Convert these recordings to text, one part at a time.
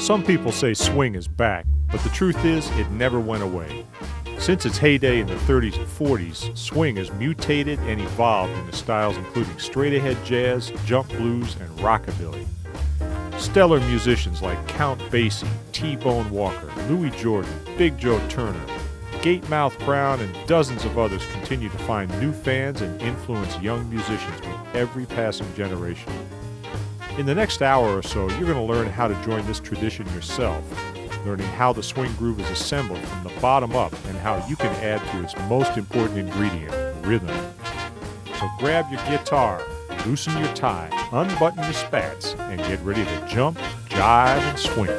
Some people say swing is back, but the truth is it never went away. Since its heyday in the 30s and 40s, swing has mutated and evolved into styles including straight-ahead jazz, jump blues, and rockabilly. Stellar musicians like Count Basie, T-Bone Walker, Louis Jordan, Big Joe Turner, Gatemouth Brown, and dozens of others continue to find new fans and influence young musicians with every passing generation. In the next hour or so, you're going to learn how to join this tradition yourself, learning how the swing groove is assembled from the bottom up and how you can add to its most important ingredient, rhythm. So grab your guitar, loosen your tie, unbutton your spats, and get ready to jump, jive, and swing.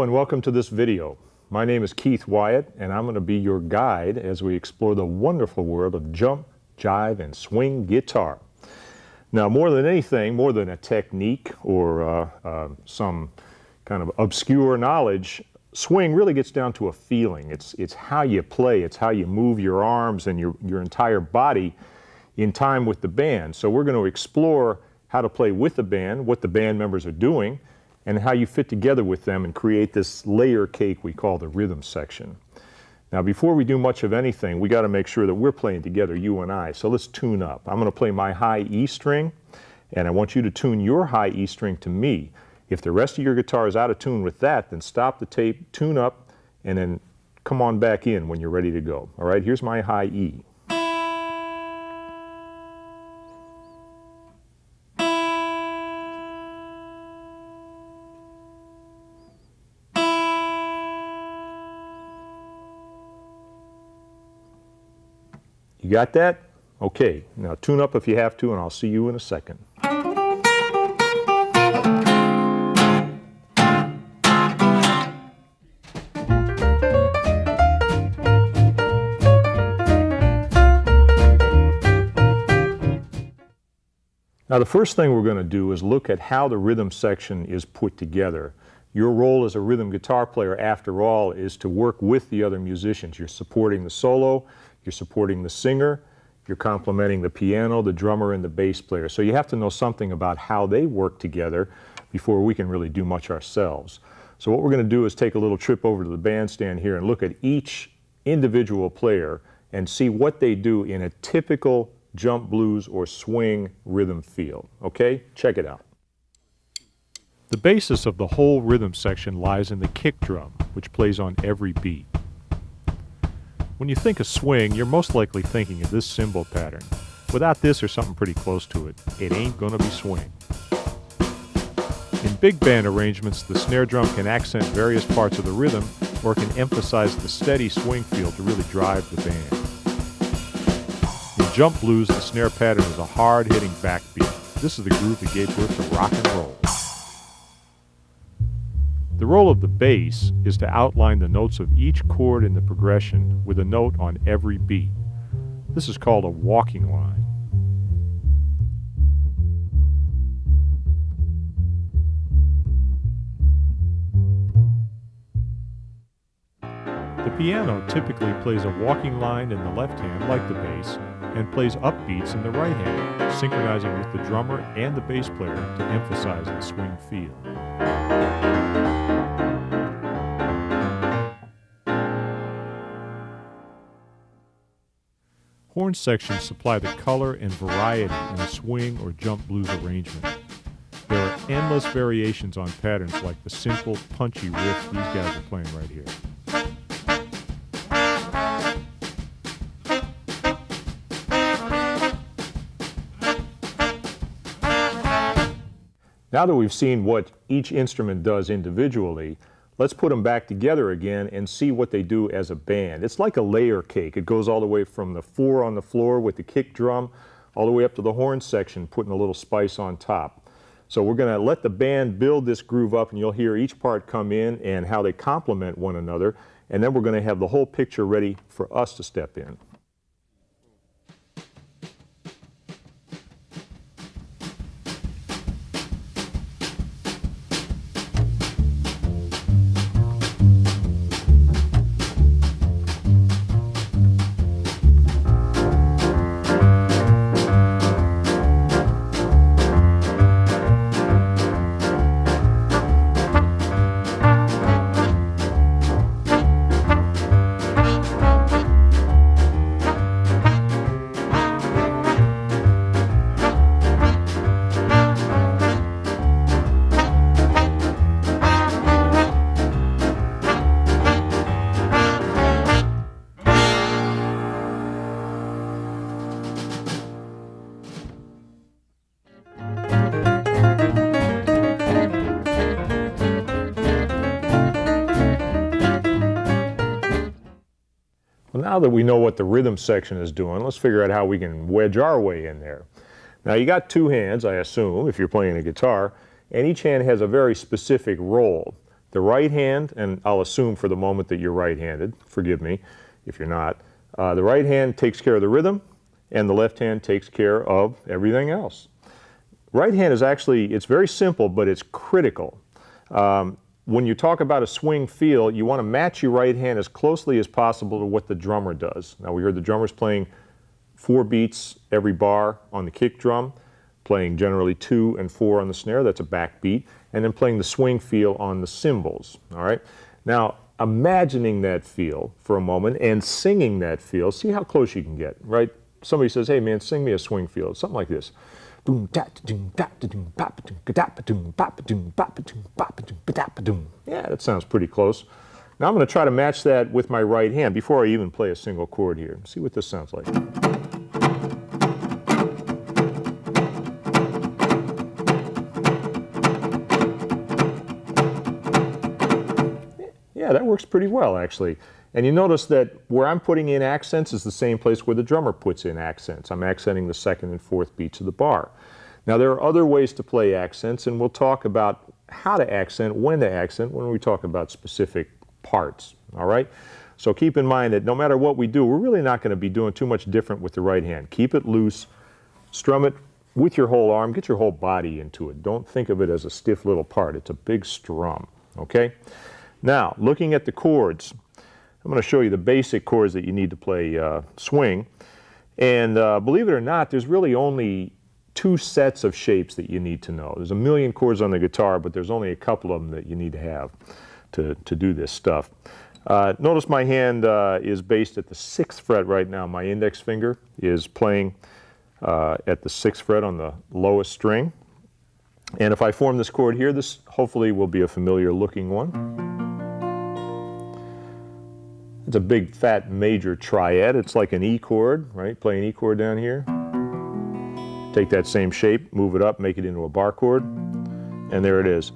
Welcome to this video. My name is Keith Wyatt, and I'm going to be your guide as we explore the wonderful world of jump, jive, and swing guitar. Now, more than anything, more than a technique or some kind of obscure knowledge, swing really gets down to a feeling. It's how you play, it's how you move your arms and your entire body in time with the band. So we're going to explore how to play with the band, what the band members are doing, and how you fit together with them and create this layer cake we call the rhythm section. Now, before we do much of anything, we got to make sure that we're playing together, you and I. So let's tune up. I'm going to play my high E string, and I want you to tune your high E string to me. If the rest of your guitar is out of tune with that, then stop the tape, tune up, and then come on back in when you're ready to go. All right, here's my high E. You got that? Okay, now tune up if you have to, and I'll see you in a second. Now, the first thing we're going to do is look at how the rhythm section is put together. Your role as a rhythm guitar player, after all, is to work with the other musicians. You're supporting the solo, you're supporting the singer, you're complementing the piano, the drummer, and the bass player. So you have to know something about how they work together before we can really do much ourselves. So what we're going to do is take a little trip over to the bandstand here and look at each individual player and see what they do in a typical jump blues or swing rhythm feel. Okay? Check it out. The basis of the whole rhythm section lies in the kick drum, which plays on every beat. When you think of swing, you're most likely thinking of this cymbal pattern. Without this or something pretty close to it, it ain't gonna be swing. In big band arrangements, the snare drum can accent various parts of the rhythm or can emphasize the steady swing feel to really drive the band. In jump blues, the snare pattern is a hard-hitting backbeat. This is the groove that gave birth to rock and roll. The role of the bass is to outline the notes of each chord in the progression with a note on every beat. This is called a walking line. The piano typically plays a walking line in the left hand like the bass and plays upbeats in the right hand, synchronizing with the drummer and the bass player to emphasize the swing feel. Horn sections supply the color and variety in a swing or jump blues arrangement. There are endless variations on patterns like the simple, punchy riff these guys are playing right here. Now that we've seen what each instrument does individually, let's put them back together again and see what they do as a band. It's like a layer cake. It goes all the way from the 4 on the floor with the kick drum all the way up to the horn section, putting a little spice on top. So we're going to let the band build this groove up, and you'll hear each part come in and how they complement one another, and then we're going to have the whole picture ready for us to step in. Now that we know what the rhythm section is doing, let's figure out how we can wedge our way in there. Now you got 2 hands, I assume, if you're playing a guitar, and each hand has a very specific role. The right hand, and I'll assume for the moment that you're right-handed, forgive me if you're not, the right hand takes care of the rhythm, and the left hand takes care of everything else. Right hand is actually, it's very simple, but it's critical. When you talk about a swing feel, you want to match your right hand as closely as possible to what the drummer does. Now we heard the drummer's playing 4 beats every bar on the kick drum, playing generally 2 and 4 on the snare, that's a back beat, and then playing the swing feel on the cymbals, all right? Now, imagining that feel for a moment and singing that feel, see how close you can get, right? Somebody says, hey man, sing me a swing feel, something like this. Yeah, that sounds pretty close. Now I'm going to try to match that with my right hand before I even play a single chord here. See what this sounds like. Yeah, that works pretty well actually. And you notice that where I'm putting in accents is the same place where the drummer puts in accents. I'm accenting the 2nd and 4th beats of the bar. Now there are other ways to play accents, and we'll talk about how to accent, when to accent, when we talk about specific parts, all right? So keep in mind that no matter what we do, we're really not going to be doing too much different with the right hand. Keep it loose, strum it with your whole arm, get your whole body into it. Don't think of it as a stiff little part. It's a big strum, okay? Now, looking at the chords, I'm going to show you the basic chords that you need to play swing. And believe it or not, there's really only 2 sets of shapes that you need to know. There's a million chords on the guitar, but there's only a couple of them that you need to have to do this stuff. Notice my hand is based at the 6th fret right now. My index finger is playing at the 6th fret on the lowest string. And if I form this chord here, this hopefully will be a familiar looking one. It's a big fat major triad. It's like an E chord, right? Play an E chord down here. Take that same shape, move it up, make it into a bar chord, and there it is.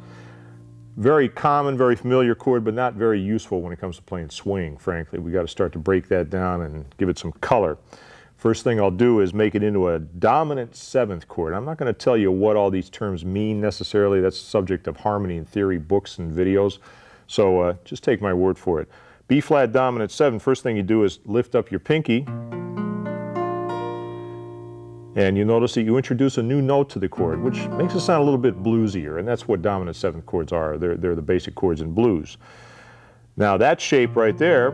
Very common, very familiar chord, but not very useful when it comes to playing swing, frankly. We got to start to break that down and give it some color. First thing I'll do is make it into a dominant 7th chord. I'm not going to tell you what all these terms mean necessarily. That's the subject of harmony and theory books and videos. So just take my word for it. B flat dominant 7, first thing you do is lift up your pinky, and you notice that you introduce a new note to the chord, which makes it sound a little bit bluesier, and that's what dominant 7th chords are. They're the basic chords in blues. Now that shape right there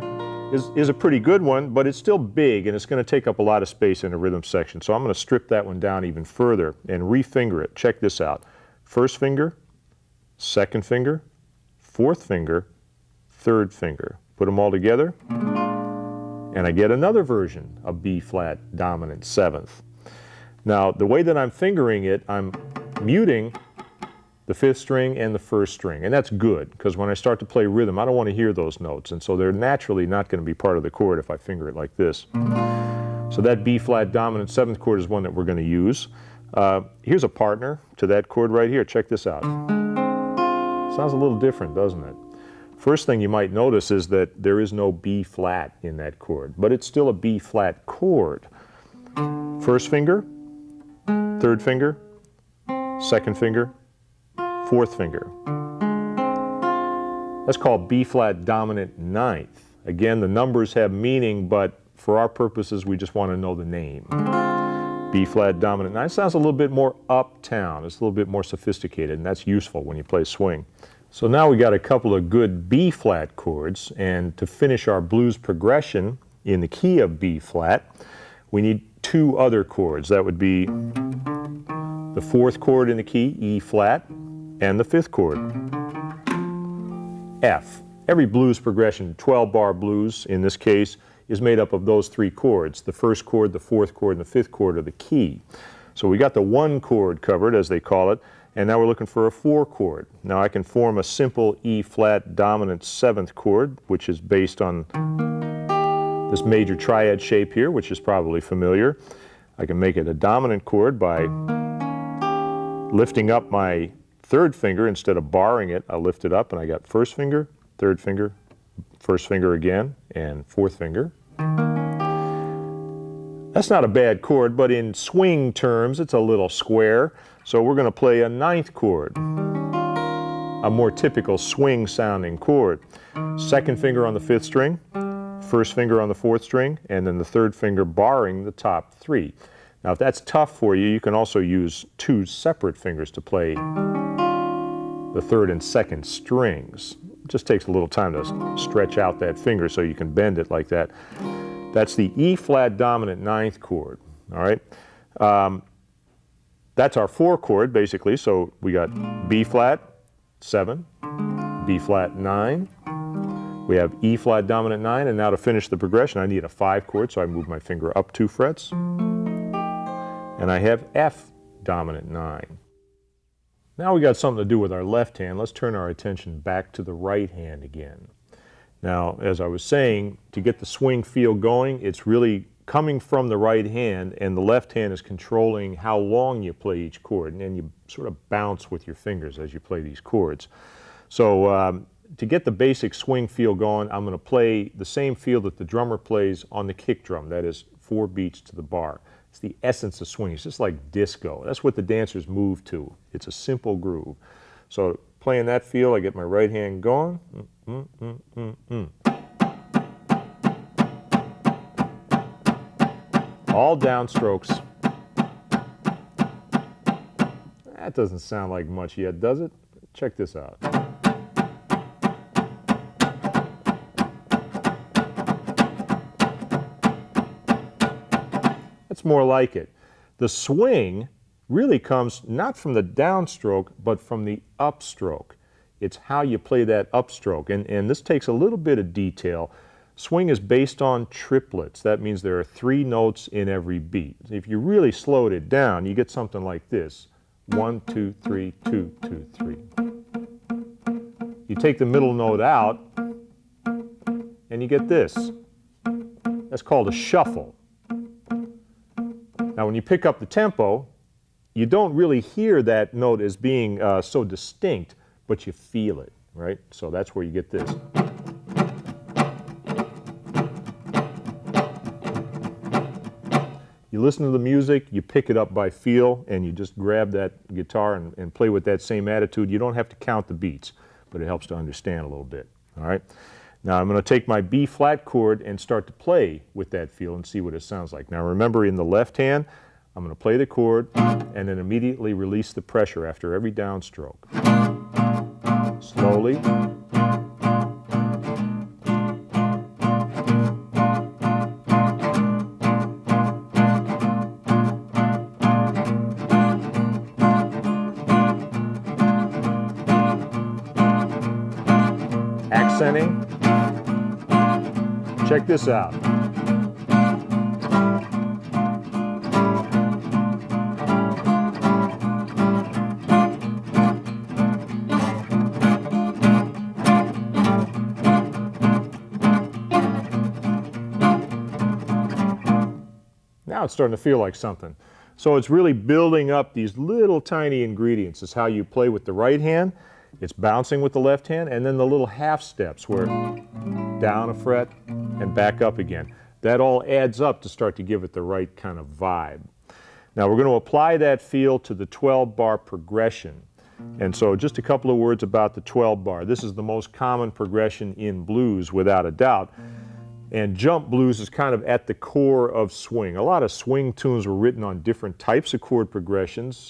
is a pretty good one, but it's still big, and it's going to take up a lot of space in the rhythm section, so I'm going to strip that one down even further and refinger it. Check this out. 1st finger, 2nd finger, 4th finger, 3rd finger. Put them all together, and I get another version of B flat dominant 7th. Now, the way that I'm fingering it, I'm muting the 5th string and the 1st string, and that's good, because when I start to play rhythm, I don't want to hear those notes, and so they're naturally not going to be part of the chord if I finger it like this. So that B flat dominant 7th chord is one that we're going to use. Here's a partner to that chord right here. Check this out. Sounds a little different, doesn't it? First thing you might notice is that there is no B flat in that chord, but it's still a B flat chord. First finger, third finger, second finger, fourth finger. That's called B flat dominant ninth. Again, the numbers have meaning, but for our purposes, we just want to know the name. B flat dominant ninth sounds a little bit more uptown. It's a little bit more sophisticated, and that's useful when you play swing. So now we got a couple of good B flat chords, and to finish our blues progression in the key of B flat, we need two other chords. That would be the fourth chord in the key, E flat, and the fifth chord, F. Every blues progression, 12-bar blues in this case, is made up of those three chords. The first chord, the fourth chord, and the fifth chord of the key. So we got the one chord covered, as they call it, and now we're looking for a four chord. Now I can form a simple E flat dominant seventh chord, which is based on this major triad shape here, which is probably familiar. I can make it a dominant chord by lifting up my third finger. Instead of barring it, I lift it up, and I got first finger, third finger, first finger again, and fourth finger. That's not a bad chord, but in swing terms, it's a little square. So we're going to play a ninth chord, a more typical swing sounding chord. Second finger on the fifth string, first finger on the fourth string, and then the third finger barring the top three. Now if that's tough for you, you can also use two separate fingers to play the third and second strings. It just takes a little time to stretch out that finger so you can bend it like that. That's the E flat dominant ninth chord, all right? That's our four chord, basically. So we got B flat, 7, B flat, 9. We have E flat dominant 9, and now to finish the progression, I need a 5 chord, so I move my finger up 2 frets. And I have F dominant 9. Now we got something to do with our left hand. Let's turn our attention back to the right hand again. Now, as I was saying, to get the swing feel going, it's really coming from the right hand, and the left hand is controlling how long you play each chord, and then you sort of bounce with your fingers as you play these chords. So to get the basic swing feel going, I'm going to play the same feel that the drummer plays on the kick drum, that is 4 beats to the bar. It's the essence of swing. It's just like disco. That's what the dancers move to. It's a simple groove. So playing that feel, I get my right hand going. All downstrokes. That doesn't sound like much yet, does it? Check this out. That's more like it. The swing really comes not from the downstroke, but from the upstroke. It's how you play that upstroke, and this takes a little bit of detail. Swing is based on triplets. That means there are 3 notes in every beat. If you really slowed it down, you get something like this. 1, 2, 3, 2, 2, 3. You take the middle note out, and you get this. That's called a shuffle. Now when you pick up the tempo, you don't really hear that note as being so distinct, but you feel it, right? So that's where you get this. You listen to the music, you pick it up by feel, and you just grab that guitar and play with that same attitude. You don't have to count the beats, but it helps to understand a little bit, all right? Now I'm going to take my B flat chord and start to play with that feel and see what it sounds like. Now remember, in the left hand, I'm going to play the chord and then immediately release the pressure after every downstroke. Slowly. Accenting. Check this out. Now it's starting to feel like something. So it's really building up these little tiny ingredients. It's how you play with the right hand, it's bouncing with the left hand, and then the little half steps where down a fret and back up again. That all adds up to start to give it the right kind of vibe. Now we're going to apply that feel to the 12-bar progression. And so just a couple of words about the 12-bar. This is the most common progression in blues without a doubt. And jump blues is kind of at the core of swing. A lot of swing tunes were written on different types of chord progressions,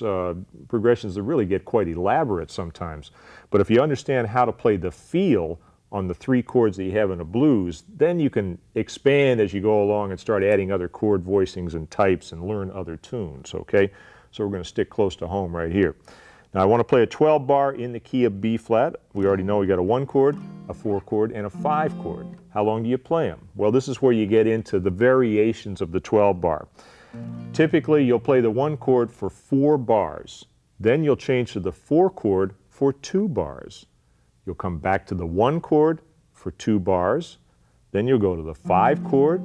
progressions that really get quite elaborate sometimes. But if you understand how to play the feel on the 3 chords that you have in a blues, then you can expand as you go along and start adding other chord voicings and types and learn other tunes, okay? So we're going to stick close to home right here. Now I want to play a 12-bar in the key of B flat. We already know we got a 1 chord, a 4 chord, and a 5 chord. How long do you play them? Well, this is where you get into the variations of the 12-bar. Typically, you'll play the 1 chord for 4 bars. Then you'll change to the 4 chord for 2 bars. You'll come back to the 1 chord for 2 bars. Then you'll go to the 5 chord,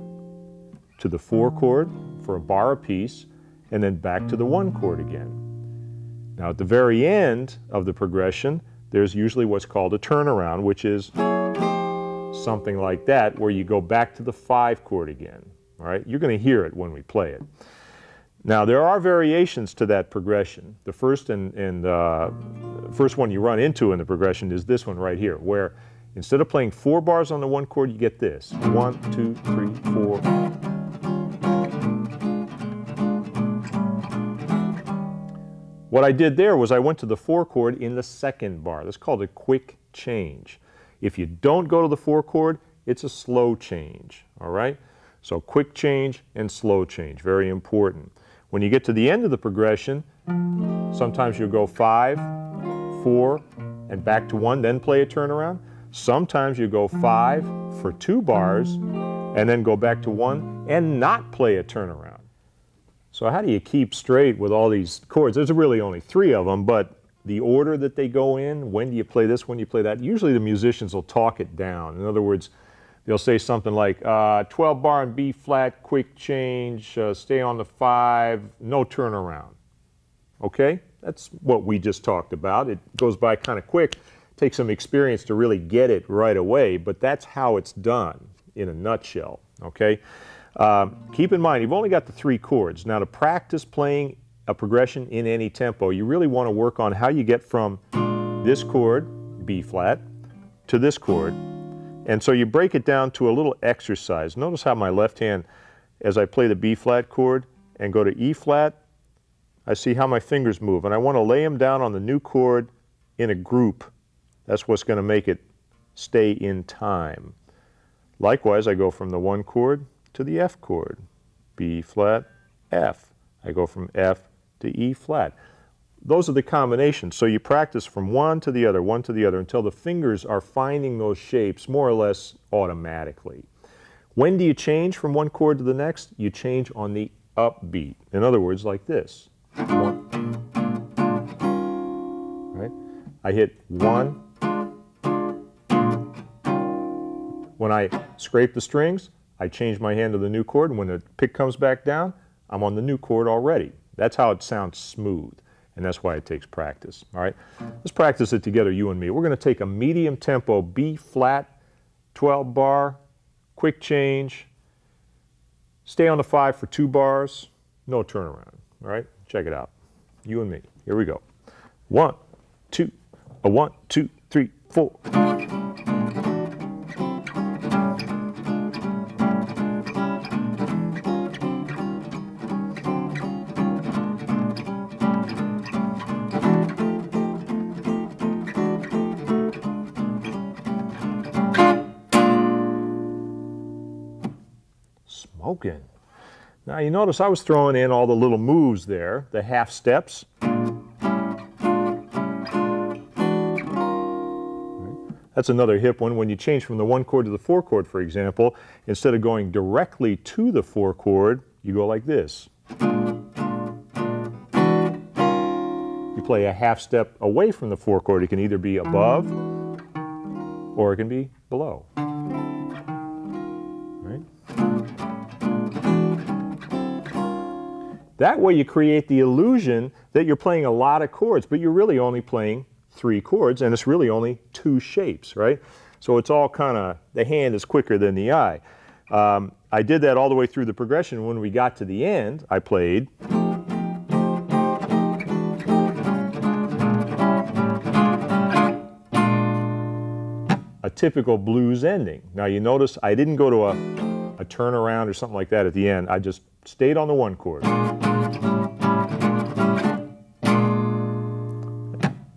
to the 4 chord for a bar apiece, and then back to the 1 chord again. Now at the very end of the progression, there's usually what's called a turnaround, which is something like that, where you go back to the 5 chord again. All right? You're going to hear it when we play it. Now there are variations to that progression. The first first one you run into in the progression is this one right here, where instead of playing 4 bars on the 1 chord, you get this: 1, 2, 3, 4. What I did there was I went to the 4 chord in the 2nd bar. That's called a quick change. If you don't go to the 4 chord, it's a slow change, all right? So quick change and slow change, very important. When you get to the end of the progression, sometimes you'll go 5, 4, and back to 1, then play a turnaround. Sometimes you go 5 for 2 bars, and then go back to 1 and not play a turnaround. So how do you keep straight with all these chords? There's really only 3 of them, but the order that they go in, when do you play this, when do you play that, usually the musicians will talk it down. In other words, they'll say something like 12 bar in B flat, quick change, stay on the 5, no turnaround. Okay? That's what we just talked about. It goes by kind of quick. Takes some experience to really get it right away, but that's how it's done in a nutshell. Okay? Keep in mind, you've only got the 3 chords. Now to practice playing a progression in any tempo, you really want to work on how you get from this chord, B flat, to this chord. And so you break it down to a little exercise. Notice how my left hand, as I play the B flat chord and go to E flat, I see how my fingers move. And I want to lay them down on the new chord in a group. That's what's going to make it stay in time. Likewise, I go from the 1 chord to the F chord. B flat, F. I go from F to E flat. Those are the combinations. So you practice from one to the other until the fingers are finding those shapes more or less automatically. When do you change from 1 chord to the next? You change on the upbeat. In other words, like this. 1. Right? I hit 1. When I scrape the strings, I change my hand to the new chord, and when the pick comes back down, I'm on the new chord already. That's how it sounds smooth. And that's why it takes practice. All right, let's practice it together, you and me. We're going to take a medium tempo B flat, 12 bar, quick change, stay on the 5 for 2 bars, no turnaround. All right, check it out. You and me. Here we go. 1, 2, 1, 2, 3, 4. Smoking. Now you notice I was throwing in all the little moves there, the half steps. That's another hip one. When you change from the 1 chord to the 4 chord, for example, instead of going directly to the 4 chord, you go like this. You play a half step away from the 4 chord. It can either be above or it can be below. That way you create the illusion that you're playing a lot of chords, but you're really only playing 3 chords, and it's really only 2 shapes, right? So it's all kind of, the hand is quicker than the eye. I did that all the way through the progression. When we got to the end, I played a typical blues ending. Now you notice I didn't go to a turnaround or something like that at the end. I just stayed on the 1 chord.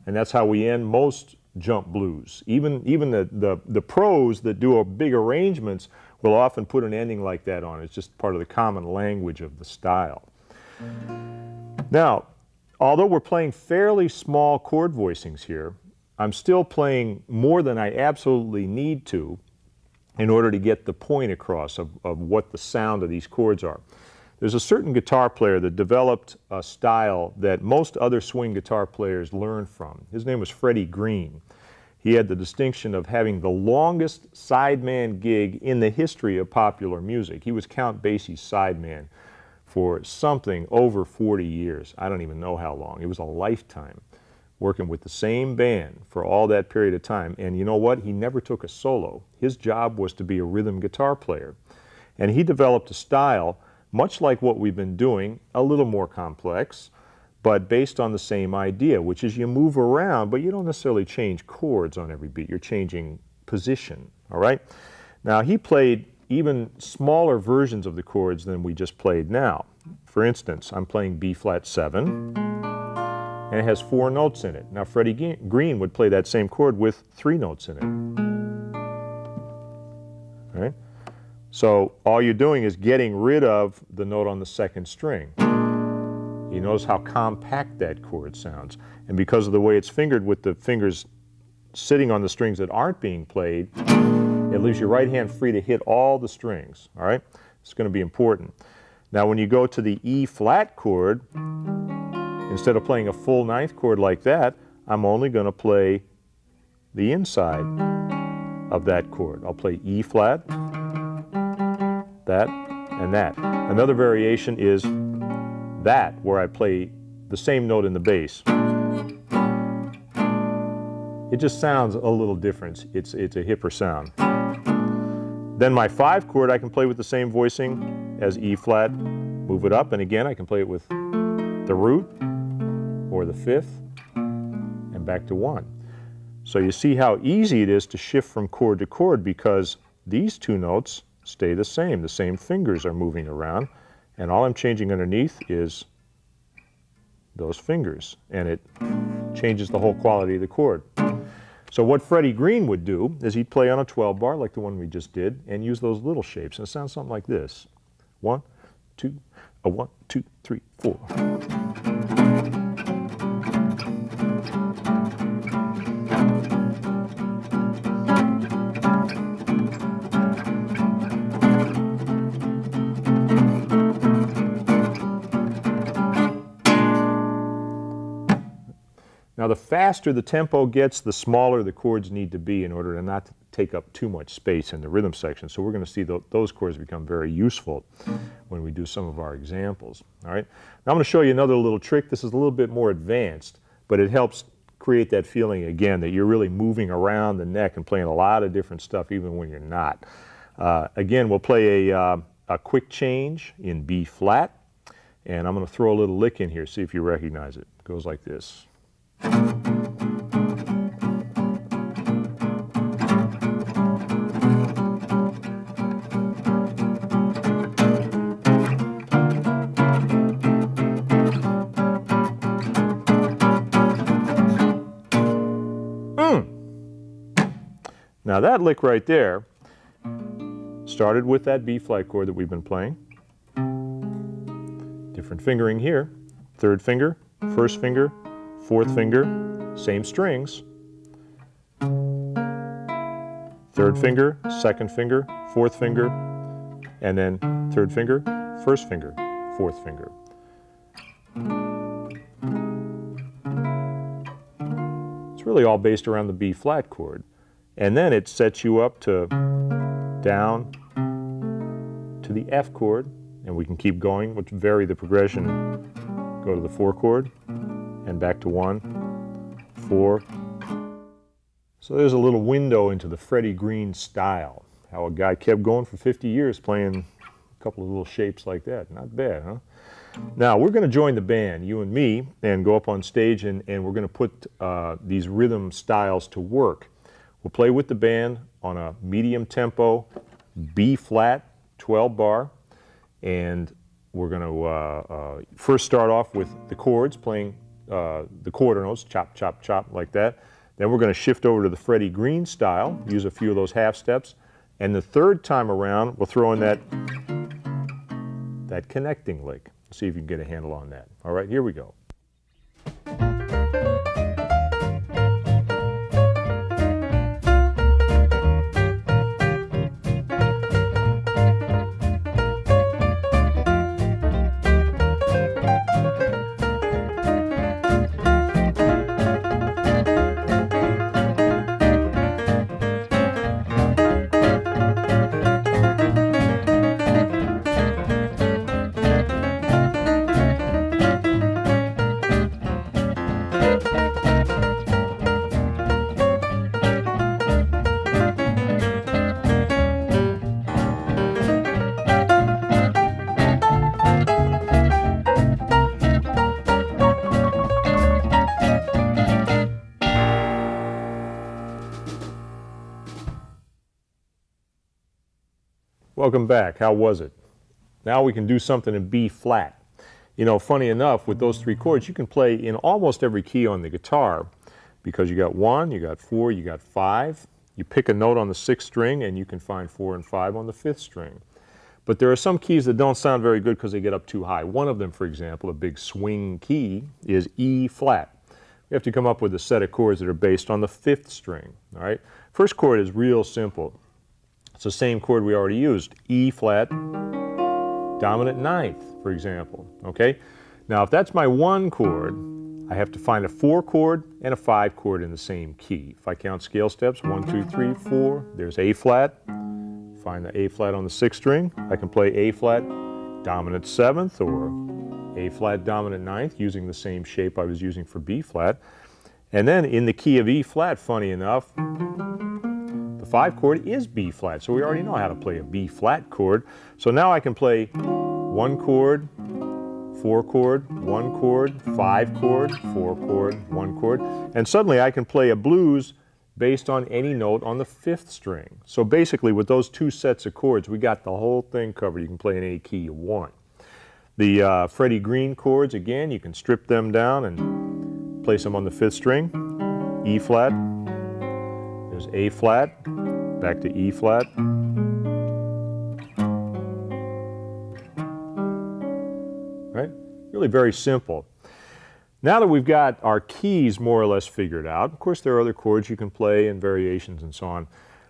And that's how we end most jump blues. Even the pros that do a big arrangements will often put an ending like that on. It's just part of the common language of the style. Now, although we're playing fairly small chord voicings here, I'm still playing more than I absolutely need to in order to get the point across of what the sound of these chords are. There's a certain guitar player that developed a style that most other swing guitar players learn from. His name was Freddie Green. He had the distinction of having the longest sideman gig in the history of popular music. He was Count Basie's sideman for something over 40 years. I don't even know how long. It was a lifetime working with the same band for all that period of time. And you know what? He never took a solo. His job was to be a rhythm guitar player. And he developed a style much like what we've been doing, a little more complex, but based on the same idea, which is you move around, but you don't necessarily change chords on every beat. You're changing position, all right? Now, he played even smaller versions of the chords than we just played now. For instance, I'm playing B flat 7, and it has 4 notes in it. Now, Freddie Green would play that same chord with 3 notes in it, all right? So all you're doing is getting rid of the note on the 2nd string. You notice how compact that chord sounds. And because of the way it's fingered with the fingers sitting on the strings that aren't being played, it leaves your right hand free to hit all the strings, all right? It's going to be important. Now when you go to the E flat chord, instead of playing a full 9th chord like that, I'm only going to play the inside of that chord. I'll play E flat, that, and that. Another variation is that, where I play the same note in the bass. It just sounds a little different. It's a hipper sound. Then my 5 chord I can play with the same voicing as E flat, move it up, and again I can play it with the root or the 5th and back to 1. So you see how easy it is to shift from chord to chord because these 2 notes stay the same fingers are moving around, and all I'm changing underneath is those fingers, and it changes the whole quality of the chord. So what Freddie Green would do is he'd play on a 12 bar like the one we just did and use those little shapes, and it sounds something like this. 1, 2, a 1, 2, 3, 4. Now the faster the tempo gets, the smaller the chords need to be in order to not take up too much space in the rhythm section. So we're going to see those chords become very useful when we do some of our examples. All right. Now I'm going to show you another little trick. This is a little bit more advanced, but it helps create that feeling again that you're really moving around the neck and playing a lot of different stuff even when you're not. Again, we'll play a quick change in B flat, and I'm going to throw a little lick in here, see if you recognize it. It goes like this. Now that lick right there started with that B flat chord that we've been playing. Different fingering here. 3rd finger, 1st finger, 4th finger, same strings. 3rd finger, 2nd finger, 4th finger, and then 3rd finger, 1st finger, 4th finger. It's really all based around the B flat chord. And then it sets you up to down to the F chord and we can keep going, which vary the progression. Go to the 4 chord, and back to 1, 4. So there's a little window into the Freddie Green style, how a guy kept going for 50 years playing a couple of little shapes like that. Not bad, huh? Now, we're going to join the band, you and me, and go up on stage, and we're going to put these rhythm styles to work. We'll play with the band on a medium tempo, B-flat, 12 bar, and we're going to first start off with the chords, playing the quarter notes, chop, chop, chop, like that. Then we're going to shift over to the Freddie Green style, use a few of those half steps, and the third time around, we'll throw in that connecting lick. See if you can get a handle on that. All right, here we go. Welcome back. How was it? Now we can do something in B flat. You know, funny enough, with those 3 chords, you can play in almost every key on the guitar because you got 1, you got 4, you got 5. You pick a note on the 6th string and you can find 4 and 5 on the 5th string. But there are some keys that don't sound very good because they get up too high. One of them, for example, a big swing key, is E flat. We have to come up with a set of chords that are based on the 5th string. All right? First chord is real simple. It's the same chord we already used, E flat, dominant 9th, for example, okay? Now, if that's my 1 chord, I have to find a 4 chord and a 5 chord in the same key. If I count scale steps, 1, 2, 3, 4, there's A flat. Find the A flat on the 6th string. I can play A flat, dominant 7th, or A flat, dominant 9th, using the same shape I was using for B flat. And then in the key of E flat, funny enough, the 5 chord is B flat, so we already know how to play a B flat chord. So now I can play 1 chord, 4 chord, 1 chord, 5 chord, 4 chord, 1 chord, and suddenly I can play a blues based on any note on the 5th string. So basically with those 2 sets of chords, we got the whole thing covered. You can play in any key you want. The Freddie Green chords, again, you can strip them down and place them on the 5th string, E flat, there's A flat, back to E flat. Right? Really very simple. Now that we've got our keys more or less figured out, of course there are other chords you can play and variations and so on.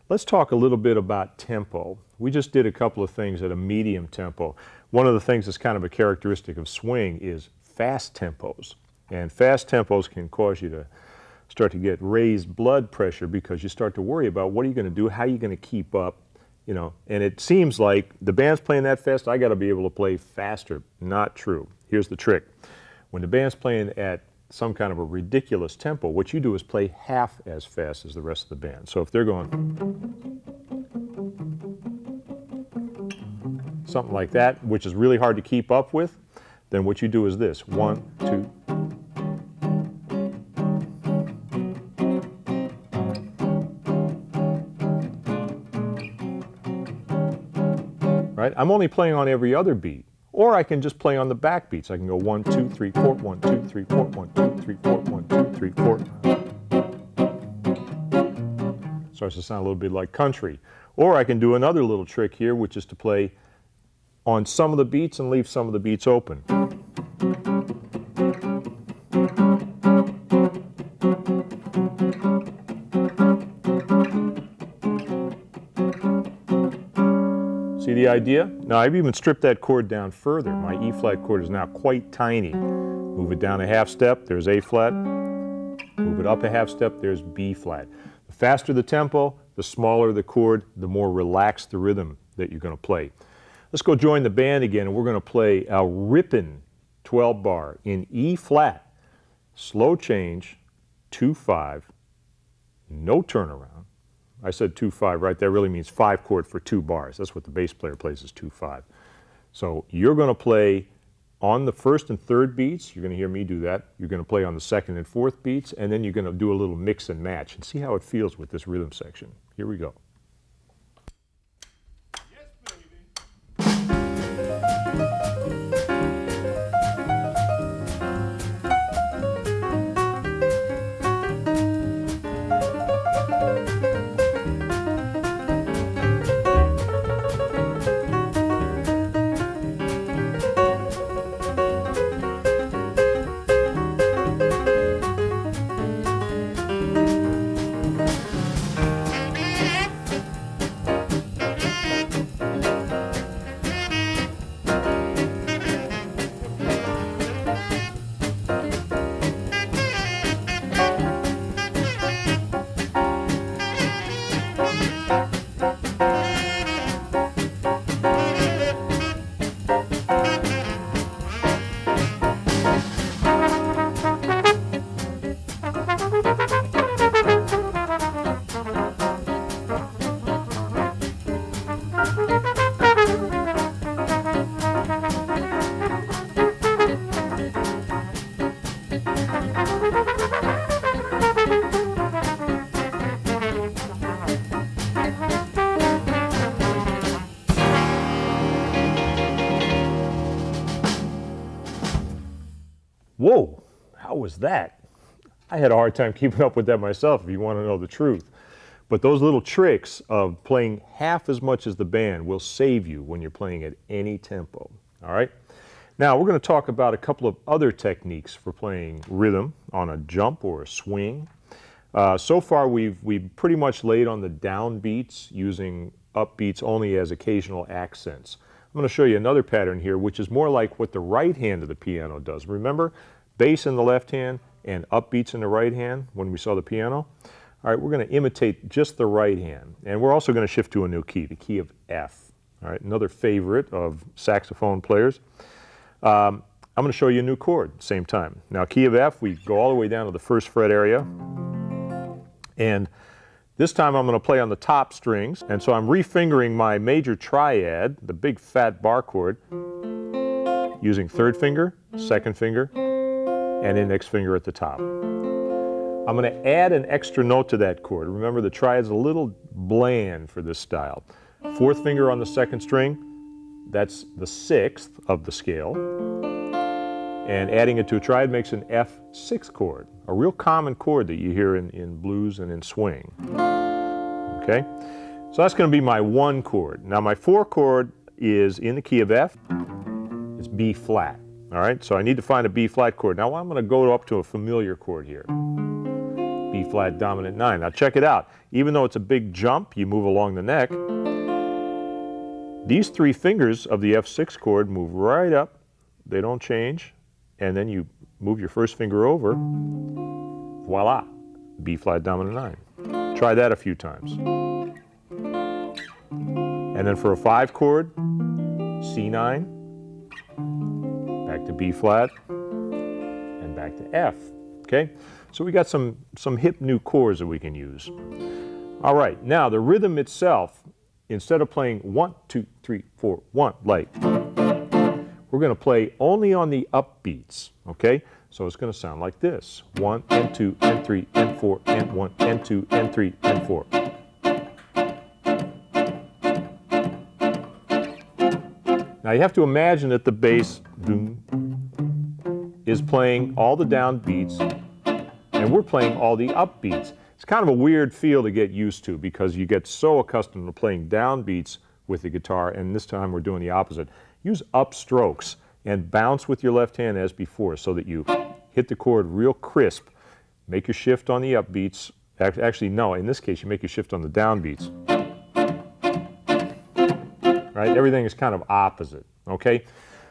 Let's talk a little bit about tempo. We just did a couple of things at a medium tempo. One of the things that's kind of a characteristic of swing is fast tempos. And fast tempos can cause you to start to get raised blood pressure because you start to worry about what are you going to do, how are you going to keep up, you know. And it seems like the band's playing that fast, I got to be able to play faster. Not true. Here's the trick. When the band's playing at some kind of a ridiculous tempo, what you do is play half as fast as the rest of the band. So if they're going something like that, which is really hard to keep up with, then what you do is this: 1, 2. Right? I'm only playing on every other beat. Or I can just play on the back beats. I can go 1, 2, 3, 4, 1, 2, 3, 4, 1, 2, 3, 4, 1, 2, 3, 4. Starts to sound a little bit like country. Or I can do another little trick here, which is to play on some of the beats and leave some of the beats open. See the idea? Now I've even stripped that chord down further. My E flat chord is now quite tiny. Move it down a half step, there's A flat. Move it up a half step, there's B flat. The faster the tempo, the smaller the chord, the more relaxed the rhythm that you're going to play. Let's go join the band again, and we're going to play a ripping 12 bar in E flat, slow change, 2-5, no turnaround. I said 2-5, right? That really means 5 chord for 2 bars. That's what the bass player plays, is 2-5. So you're going to play on the first and third beats. You're going to hear me do that. You're going to play on the second and fourth beats, and then you're going to do a little mix and match and see how it feels with this rhythm section. Here we go. Whoa, how was that? I had a hard time keeping up with that myself, if you want to know the truth. But those little tricks of playing half as much as the band will save you when you're playing at any tempo, all right? Now, we're going to talk about a couple of other techniques for playing rhythm on a jump or a swing. So far, we've pretty much laid on the down beats, using up beats only as occasional accents. I'm going to show you another pattern here, which is more like what the right hand of the piano does. Remember, bass in the left hand and upbeats in the right hand when we saw the piano? All right, we're going to imitate just the right hand. And we're also going to shift to a new key, the key of F. All right, another favorite of saxophone players. I'm going to show you a new chord at the same time. Now, key of F, we go all the way down to the first fret area. And this time I'm going to play on the top strings, and so I'm refingering my major triad, the big fat bar chord, using third finger, second finger, and index finger at the top. I'm going to add an extra note to that chord. Remember, the triad's a little bland for this style. Fourth finger on the second string, that's the sixth of the scale, and adding it to a triad makes an F6 chord, a real common chord that you hear in blues and in swing. Okay, so that's going to be my 1 chord. Now my 4 chord is in the key of F. It's B flat. All right, so I need to find a B flat chord. Now I'm going to go up to a familiar chord here, B flat dominant 9. Now check it out. Even though it's a big jump, you move along the neck. These 3 fingers of the F6 chord move right up. They don't change. And then you move your first finger over, voila, B flat dominant 9. Try that a few times. And then for a 5 chord, C9, back to B flat, and back to F, okay? So we got some hip new chords that we can use. All right, now the rhythm itself, instead of playing 1, 2, 3, 4, 1, like, we're going to play only on the upbeats, okay? So it's going to sound like this. 1 and 2 and 3 and 4 and 1 and 2 and 3 and 4. Now you have to imagine that the bass is playing all the down beats and we're playing all the up beats. It's kind of a weird feel to get used to because you get so accustomed to playing down beats with the guitar, and this time we're doing the opposite. Use up strokes and bounce with your left hand as before so that you hit the chord real crisp. Make your shift on the upbeats. Actually, no, in this case, you make your shift on the downbeats. Right? Everything is kind of opposite, okay?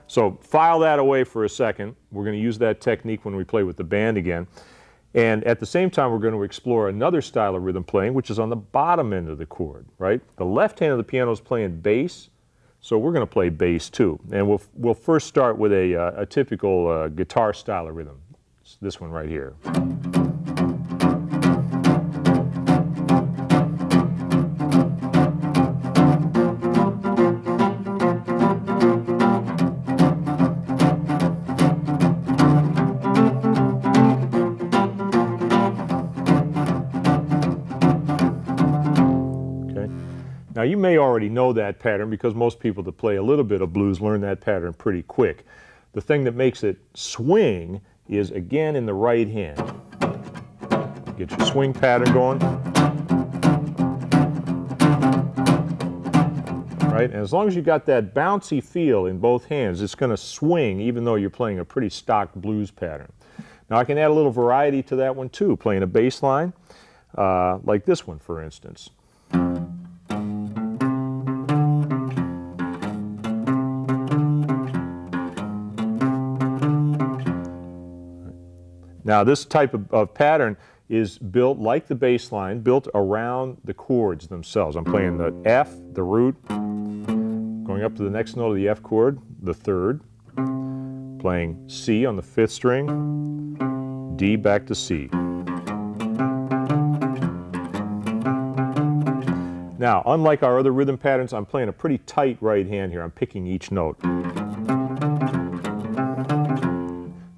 So file that away for a second. We're going to use that technique when we play with the band again. And at the same time, we're going to explore another style of rhythm playing, which is on the bottom end of the chord, right? The left hand of the piano is playing bass, So we're going to play bass too. And we'll first start with a typical guitar style of rhythm. It's this one right here. Now you may already know that pattern because most people that play a little bit of blues learn that pattern pretty quick. The thing that makes it swing is again in the right hand. Get your swing pattern going. Right? And as long as you got that bouncy feel in both hands, it's going to swing even though you're playing a pretty stock blues pattern. Now I can add a little variety to that one too, playing a bass line like this one for instance. Now this type of pattern is built like the bass line, built around the chords themselves. I'm playing the F, the root, going up to the next note of the F chord, the third, playing C on the 5th string, D back to C. Now, unlike our other rhythm patterns, I'm playing a pretty tight right hand here. I'm picking each note.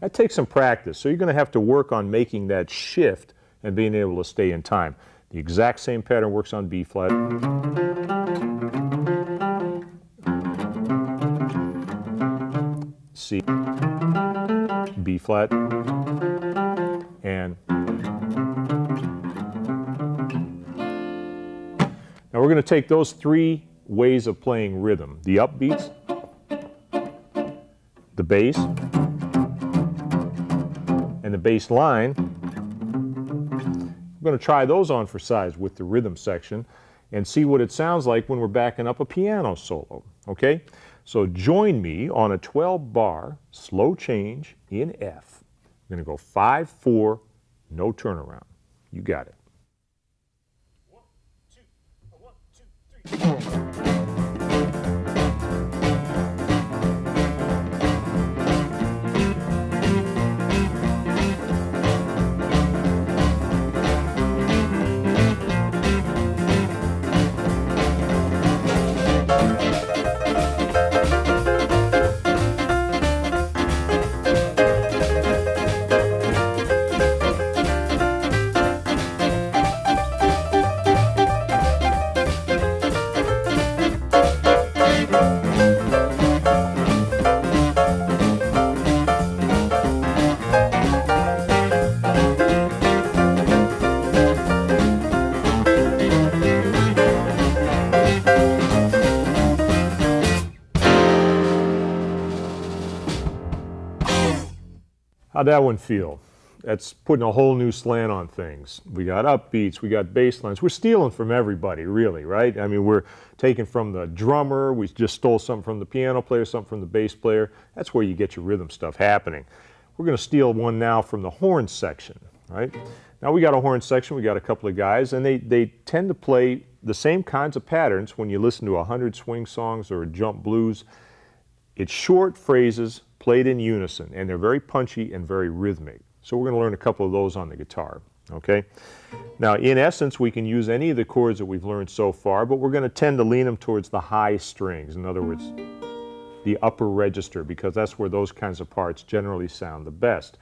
That takes some practice, so you're going to have to work on making that shift and being able to stay in time. The exact same pattern works on B flat. C, B flat, and now we're going to take those 3 ways of playing rhythm, the upbeats, the bass, and the bass line. We're going to try those on for size with the rhythm section and see what it sounds like when we're backing up a piano solo, okay? So join me on a 12-bar slow change in F. We're going to go 5-4, no turnaround. You got it. 1, 2, 1, 2, 3. How'd that one feel? That's putting a whole new slant on things. We got upbeats, we got bass lines. We're stealing from everybody, really, right? I mean, we're taking from the drummer, we just stole something from the piano player, something from the bass player. That's where you get your rhythm stuff happening. We're going to steal one now from the horn section, right? Now we got a horn section, we got a couple of guys, and they tend to play the same kinds of patterns when you listen to 100 swing songs or jump blues. It's short phrases played in unison, and they're very punchy and very rhythmic. So we're going to learn a couple of those on the guitar, okay? Now, in essence, we can use any of the chords that we've learned so far, but we're going to tend to lean them towards the high strings. In other words, the upper register, because that's where those kinds of parts generally sound the best.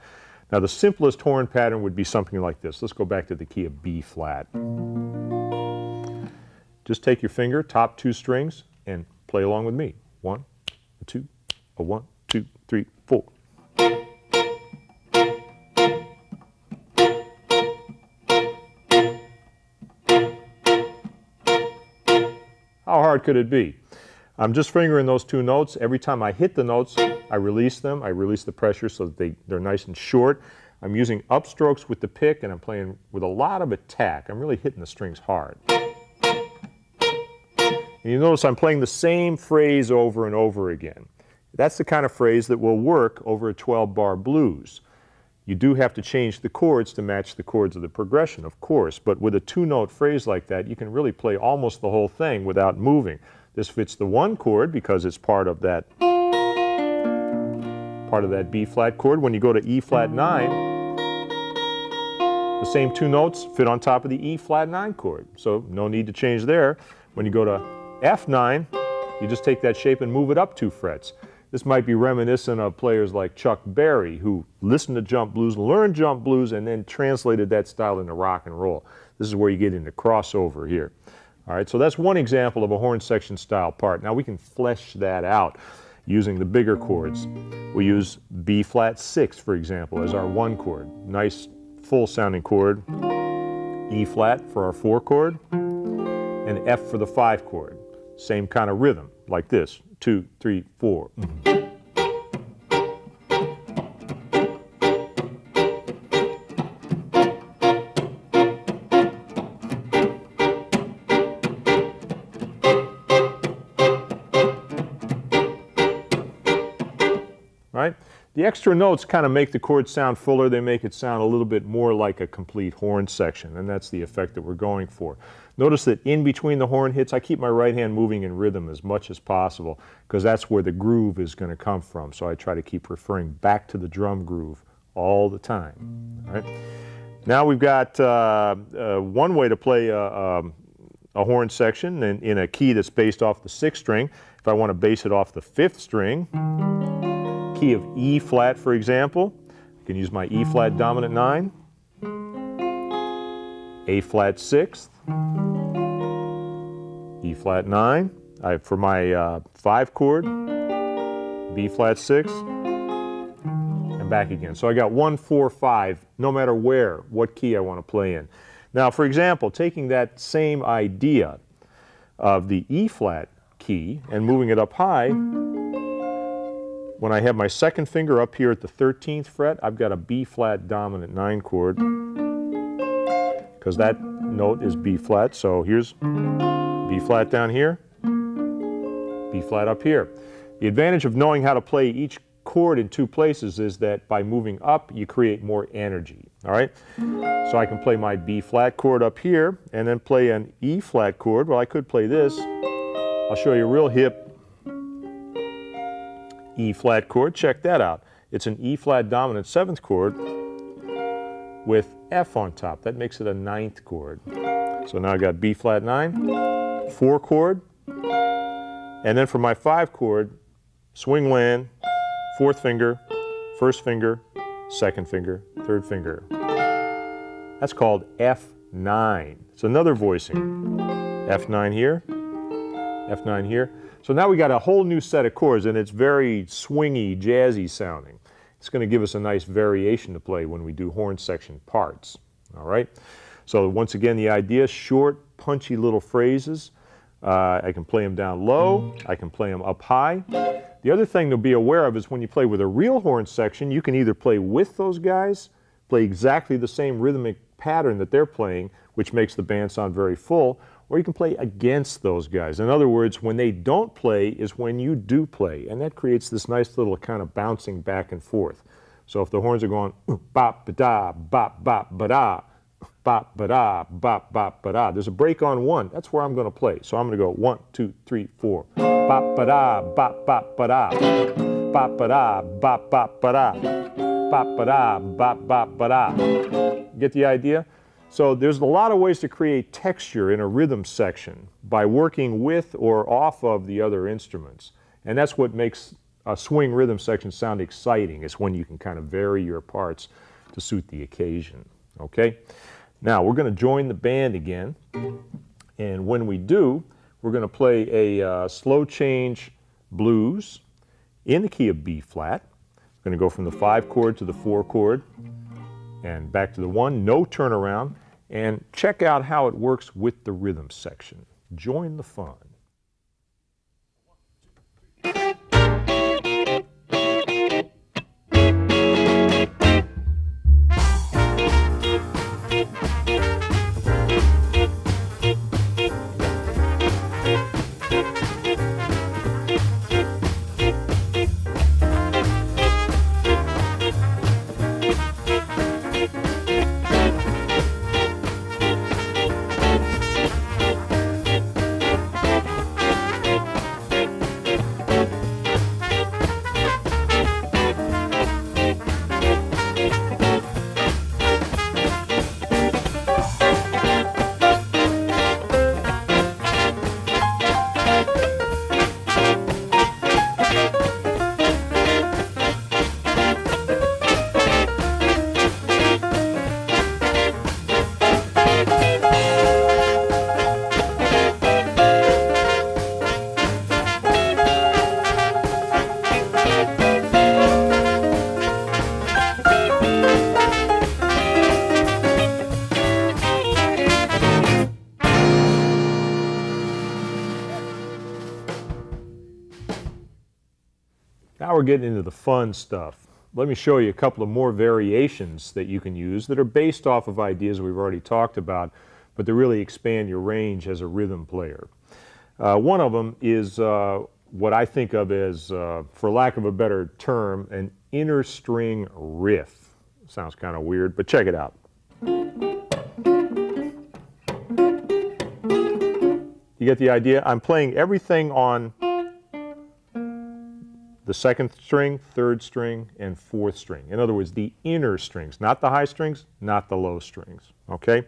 Now, the simplest horn pattern would be something like this. Let's go back to the key of B flat. Just take your finger, top 2 strings, and play along with me. 1, 2, 1, 2, 3, 4. How hard could it be? I'm just fingering those 2 notes. Every time I hit the notes, I release them. I release the pressure so that they're nice and short. I'm using upstrokes with the pick, and I'm playing with a lot of attack. I'm really hitting the strings hard. And you notice I'm playing the same phrase over and over again. That's the kind of phrase that will work over a 12-bar blues. You do have to change the chords to match the chords of the progression, of course, but with a 2-note phrase like that, you can really play almost the whole thing without moving. This fits the 1 chord because it's part of that B flat chord. When you go to E flat 9, the same 2 notes fit on top of the E flat 9 chord. So no need to change there. When you go to F9, you just take that shape and move it up 2 frets. This might be reminiscent of players like Chuck Berry, who listened to jump blues, learned jump blues, and then translated that style into rock and roll. This is where you get into crossover here. All right, so that's one example of a horn section style part. Now we can flesh that out using the bigger chords. We use B flat 6, for example, as our 1 chord. Nice full sounding chord. E flat for our 4 chord, and F for the 5 chord. Same kind of rhythm, like this, 2, 3, 4. Right? The extra notes kind of make the chord sound fuller. They make it sound a little bit more like a complete horn section, and that's the effect that we're going for. Notice that in between the horn hits, I keep my right hand moving in rhythm as much as possible because that's where the groove is going to come from. So I try to keep referring back to the drum groove all the time. All right? Now we've got one way to play a horn section in a key that's based off the 6th string. If I want to base it off the 5th string, key of E flat, for example, I can use my E flat dominant 9, A flat 6th, E flat 9. For my 5 chord, B flat 6, and back again. So I got 1, 4, 5, no matter what key I want to play in. Now, for example, taking that same idea of the E flat key and moving it up high, when I have my 2nd finger up here at the 13th fret, I've got a B flat dominant 9 chord because that note is B flat. So here's B flat down here, B flat up here. The advantage of knowing how to play each chord in 2 places is that by moving up, you create more energy. All right? So I can play my B flat chord up here and then play an E flat chord. Well, I could play this. I'll show you a real hip E flat chord. Check that out. It's an E flat dominant 7th chord with F on top. That makes it a 9th chord. So now I got B flat 9, 4 chord, and then for my 5 chord, swing land, 4th finger, 1st finger, 2nd finger, 3rd finger. That's called F9. It's another voicing. F9 here, F9 here. So now we got a whole new set of chords, and it's very swingy, jazzy sounding. It's going to give us a nice variation to play when we do horn section parts. All right? So once again, the idea, short, punchy little phrases. I can play them down low. I can play them up high. The other thing to be aware of is when you play with a real horn section, you can either play with those guys, play exactly the same rhythmic pattern that they're playing, which makes the band sound very full, or you can play against those guys. In other words, when they don't play is when you do play, and that creates this nice little kind of bouncing back and forth. So if the horns are going bop ba da bop bop ba da bop ba da bop bop ba da, there's a break on 1. That's where I'm going to play. So I'm going to go 1, 2, 3, 4. Bop ba da bop bop ba da bop ba da bop bop ba da bop ba da bop bop ba da. Get the idea? So there's a lot of ways to create texture in a rhythm section by working with or off of the other instruments. And that's what makes a swing rhythm section sound exciting. It's when you can kind of vary your parts to suit the occasion. Okay? Now we're going to join the band again. And when we do, we're going to play a slow change blues in the key of B flat. We're going to go from the 5 chord to the 4 chord and back to the 1, no turnaround. And check out how it works with the rhythm section. Join the fun. Now we're getting into the fun stuff. Let me show you a couple of more variations that you can use that are based off of ideas we've already talked about, but to really expand your range as a rhythm player. One of them is what I think of as, for lack of a better term, an inner string riff. Sounds kind of weird, but check it out. You get the idea? I'm playing everything on the second string, third string, and fourth string. In other words, the inner strings, not the high strings, not the low strings, okay?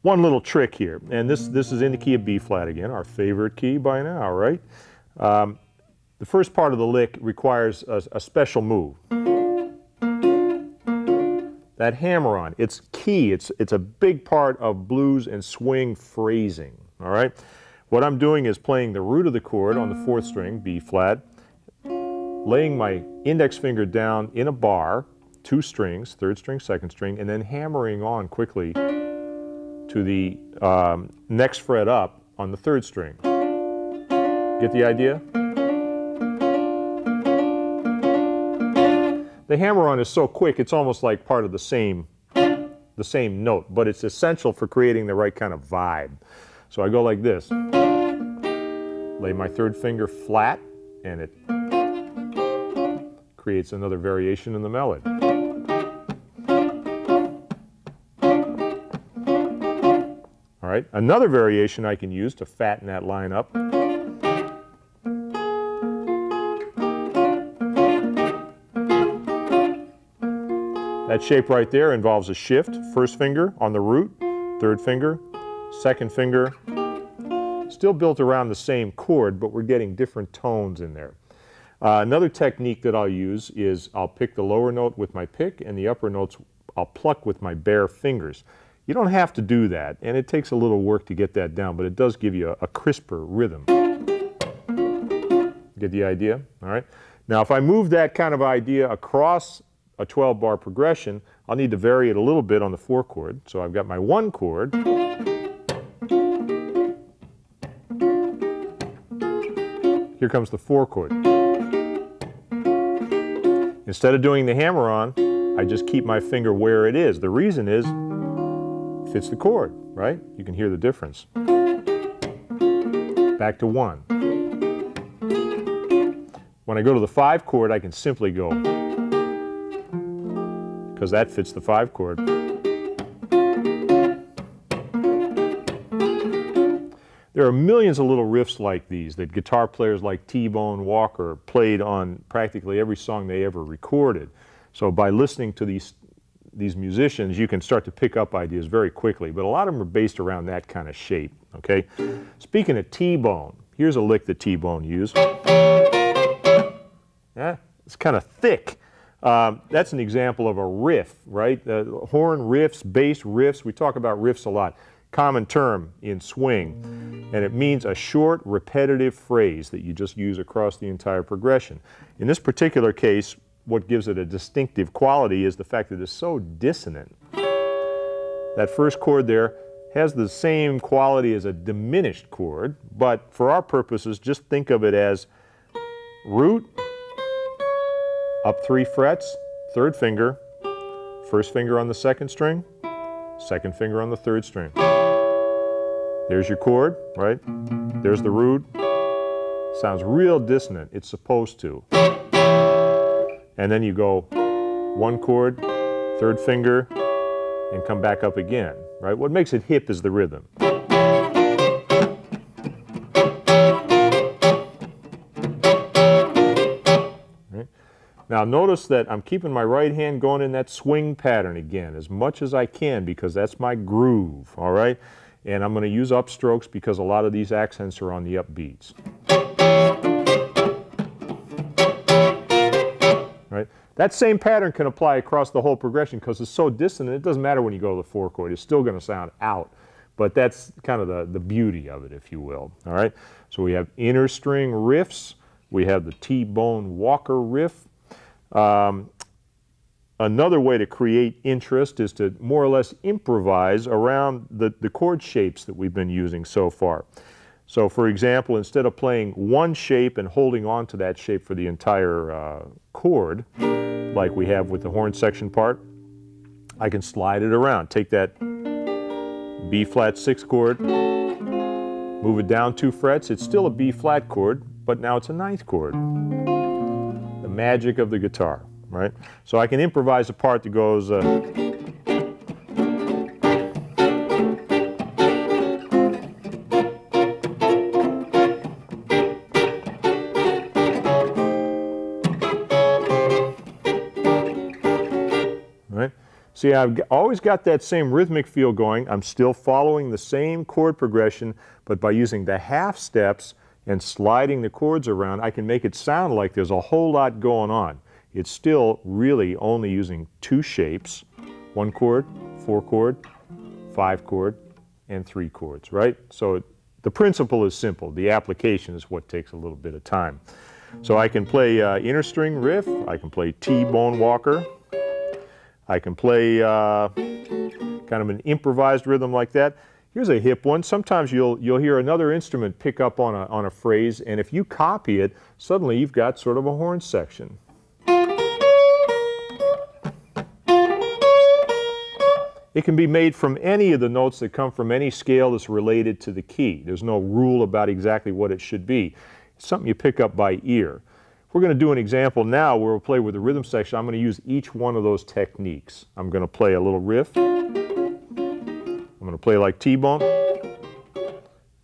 One little trick here, and this is in the key of B flat again, our favorite key by now, right? The first part of the lick requires a special move. That hammer-on, it's key, it's a big part of blues and swing phrasing, all right? What I'm doing is playing the root of the chord on the fourth string, B flat, laying my index finger down in a bar, two strings, third string, second string, and then hammering on quickly to the next fret up on the third string. Get the idea? The hammer-on is so quick, it's almost like part of the same note, but it's essential for creating the right kind of vibe. So I go like this. Lay my third finger flat, and it creates another variation in the melody. All right, another variation I can use to fatten that line up. That shape right there involves a shift, first finger on the root, third finger, second finger, still built around the same chord, but we're getting different tones in there. Another technique that I'll use is I'll pick the lower note with my pick and the upper notes I'll pluck with my bare fingers. You don't have to do that, and it takes a little work to get that down, but it does give you a crisper rhythm. Get the idea? All right. Now, if I move that kind of idea across a 12-bar progression, I'll need to vary it a little bit on the 4 chord. So I've got my 1 chord. Here comes the 4 chord. Instead of doing the hammer-on, I just keep my finger where it is. The reason is, it fits the chord, right? You can hear the difference. Back to 1. When I go to the 5 chord, I can simply go, because that fits the 5 chord. There are millions of little riffs like these that guitar players like T-Bone Walker played on practically every song they ever recorded. So by listening to these musicians, you can start to pick up ideas very quickly, but a lot of them are based around that kind of shape, okay? Speaking of T-Bone, here's a lick that T-Bone used. Yeah, it's kind of thick. That's an example of a riff, right? Horn riffs, bass riffs, we talk about riffs a lot. Common term in swing, and it means a short, repetitive phrase that you just use across the entire progression. In this particular case, what gives it a distinctive quality is the fact that it's so dissonant. That first chord there has the same quality as a diminished chord, but for our purposes, just think of it as root, up 3 frets, third finger, first finger on the second string, second finger on the third string. There's your chord, right? There's the root. Sounds real dissonant. It's supposed to. And then you go 1 chord, third finger, and come back up again, right? What makes it hip is the rhythm. Right? Now notice that I'm keeping my right hand going in that swing pattern again as much as I can because that's my groove, all right? And I'm going to use upstrokes because a lot of these accents are on the upbeats. Right? That same pattern can apply across the whole progression because it's so dissonant, it doesn't matter when you go to the 4 chord, it's still going to sound out. But that's kind of the beauty of it, if you will. All right? So we have inner string riffs, we have the T-Bone Walker riff. Another way to create interest is to more or less improvise around the chord shapes that we've been using so far. So for example, instead of playing one shape and holding on to that shape for the entire chord, like we have with the horn section part, I can slide it around. Take that B flat 6 chord, move it down 2 frets. It's still a B flat chord, but now it's a 9th chord. The magic of the guitar, right? So I can improvise a part that goes right? See, I've always got that same rhythmic feel going. I'm still following the same chord progression, but by using the half steps and sliding the chords around, I can make it sound like there's a whole lot going on. It's still really only using 2 shapes, 1 chord, 4 chord, 5 chord, and 3 chords, right? So the principle is simple. The application is what takes a little bit of time. So I can play inner string riff, I can play T-bone walker, I can play kind of an improvised rhythm like that. Here's a hip one. Sometimes you'll hear another instrument pick up on a phrase, and if you copy it, suddenly you've got sort of a horn section. It can be made from any of the notes that come from any scale that's related to the key. There's no rule about exactly what it should be. It's something you pick up by ear. We're going to do an example now where we'll play with the rhythm section. I'm going to use each one of those techniques. I'm going to play a little riff. I'm going to play like T-bone.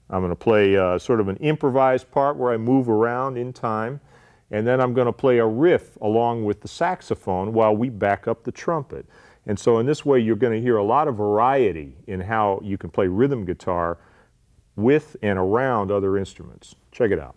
I'm going to play sort of an improvised part where I move around in time. And then I'm going to play a riff along with the saxophone while we back up the trumpet. And so in this way you're going to hear a lot of variety in how you can play rhythm guitar with and around other instruments. Check it out.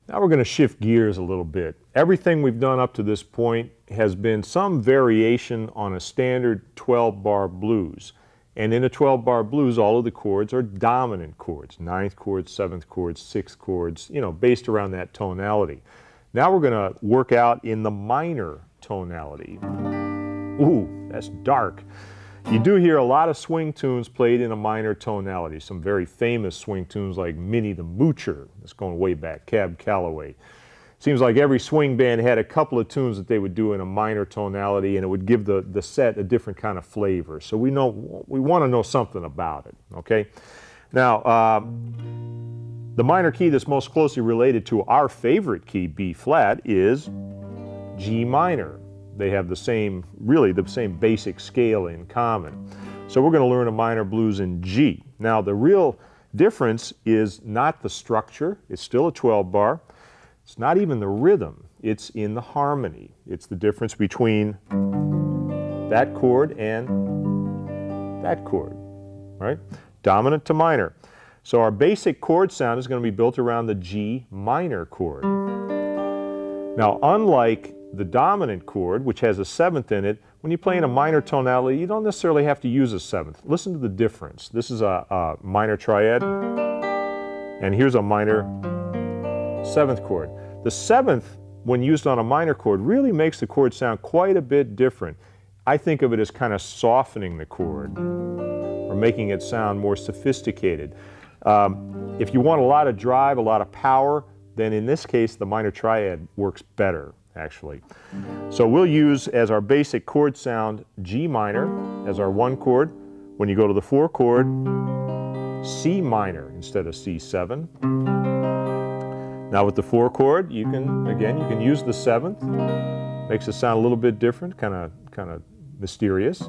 Now we're going to shift gears a little bit. Everything we've done up to this point has been some variation on a standard 12-bar blues. And in a 12-bar blues, all of the chords are dominant chords, 9th chords, 7th chords, 6th chords, you know, based around that tonality. Now we're going to work out in the minor tonality. Ooh, that's dark. You do hear a lot of swing tunes played in a minor tonality. Some very famous swing tunes like Minnie the Moocher, that's going way back, Cab Calloway. Seems like every swing band had a couple of tunes that they would do in a minor tonality, and it would give the set a different kind of flavor. So we want to know something about it, okay? Now, the minor key that's most closely related to our favorite key, B flat, is G minor. They have the same, really the same basic scale in common. So we're going to learn a minor blues in G. Now the real difference is not the structure, it's still a 12-bar. It's not even the rhythm, it's in the harmony. It's the difference between that chord and that chord, right? Dominant to minor. So our basic chord sound is going to be built around the G minor chord. Now unlike the dominant chord, which has a 7th in it, when you play in a minor tonality, you don't necessarily have to use a 7th. Listen to the difference. This is a minor triad, and here's a minor 7th chord. The 7th, when used on a minor chord, really makes the chord sound quite a bit different. I think of it as kind of softening the chord, or making it sound more sophisticated. If you want a lot of drive, a lot of power, then in this case the minor triad works better, actually. So we'll use as our basic chord sound G minor as our 1 chord. When you go to the 4 chord, C minor instead of C7. Now with the 4 chord, you can use the 7th. Makes it sound a little bit different, kind of mysterious.